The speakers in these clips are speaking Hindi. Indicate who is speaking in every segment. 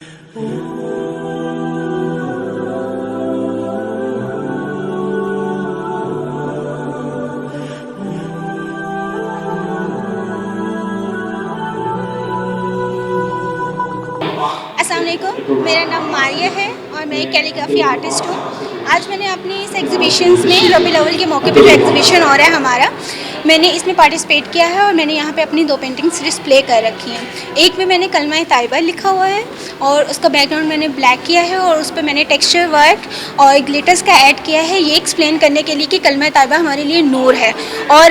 Speaker 1: अस्सलाम वालेकुम, मेरा नाम मारिया है और मैं एक कैलीग्राफी आर्टिस्ट हूँ। आज मैंने अपनी इस एग्जीबिशंस में रबीउल अव्वल के मौके पे जो एग्जीबिशन हो रहा है हमारा, मैंने इसमें पार्टिसिपेट किया है और मैंने यहाँ पे अपनी 2 पेंटिंग्स डिस्प्ले कर रखी हैं। एक में मैंने कलमा ताइबा लिखा हुआ है और उसका बैकग्राउंड मैंने ब्लैक किया है और उस पर मैंने टेक्सचर वर्क और ग्लिटर्स का ऐड किया है, ये एक्सप्लेन करने के लिए कि कलमा ताइबा हमारे लिए नूर है और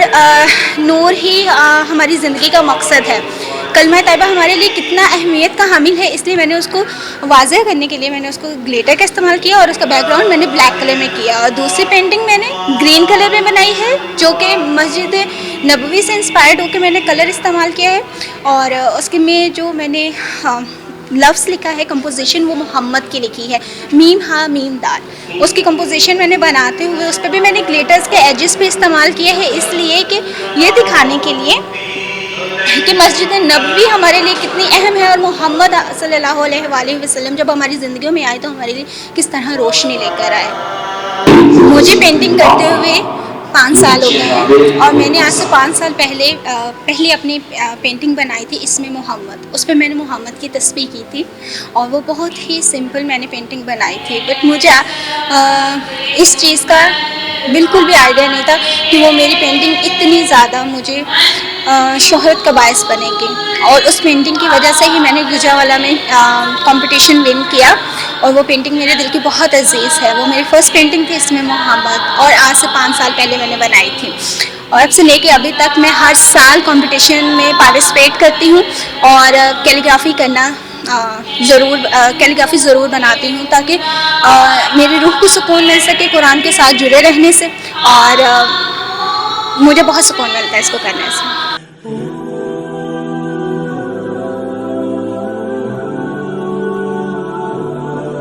Speaker 1: नूर ही हमारी ज़िंदगी का मकसद है। कलमा ताइबा हमारे लिए कितना अहमियत का हामिल है, इसलिए मैंने उसको वाज़ह करने के लिए मैंने उसको ग्लिटर का इस्तेमाल किया और उसका बैकग्राउंड मैंने ब्लैक कलर में किया। और दूसरी पेंटिंग मैंने ग्रीन कलर में बनाई है, जो कि मस्जिद नबवी से इंस्पायर्ड होकर मैंने कलर इस्तेमाल किया है। और उसके में जो मैंने लफ्ज़ लिखा है, कंपोजिशन वो मोहम्मद की लिखी है, मीम हा मीम दाल। उसकी कंपोजिशन मैंने बनाते हुए उस पर भी मैंने ग्लिटर्स के एजेस पे इस्तेमाल किया है, इसलिए कि ये दिखाने के लिए कि मस्जिद नबवी हमारे लिए कितनी अहम है और मोहम्मद सल्लल्लाहु अलैहि वसल्लम जब हमारी ज़िंदगियों में आए तो हमारे लिए किस तरह रोशनी लेकर आए। मुझे पेंटिंग करते हुए 5 साल हो गए हैं और मैंने आज से 5 साल पहले अपनी पेंटिंग बनाई थी, इसमें मोहम्मद, उस पर मैंने मोहम्मद की तस्वीर की थी और वो बहुत ही सिंपल मैंने पेंटिंग बनाई थी। बट मुझे इस चीज़ का बिल्कुल भी आइडिया नहीं था कि वो मेरी पेंटिंग इतनी ज़्यादा मुझे शोहरत का बायस बनेगी। और उस पेंटिंग की वजह से ही मैंने गुजरावाला में कंपटीशन विन किया और वो पेंटिंग मेरे दिल की बहुत अजीज़ है। वो मेरी फ़र्स्ट पेंटिंग थी, इसमें मोहम्मद, और आज से 5 साल पहले मैंने बनाई थी। और अब से लेके अभी तक मैं हर साल कंपटीशन में पार्टिसिपेट करती हूँ और कैलीग्राफी करना कैलीग्राफी ज़रूर बनाती हूँ ताकि मेरी रूह को सुकून मिल सके कुरान के साथ जुड़े रहने से, और मुझे बहुत सुकून मिलता है इसको करने से।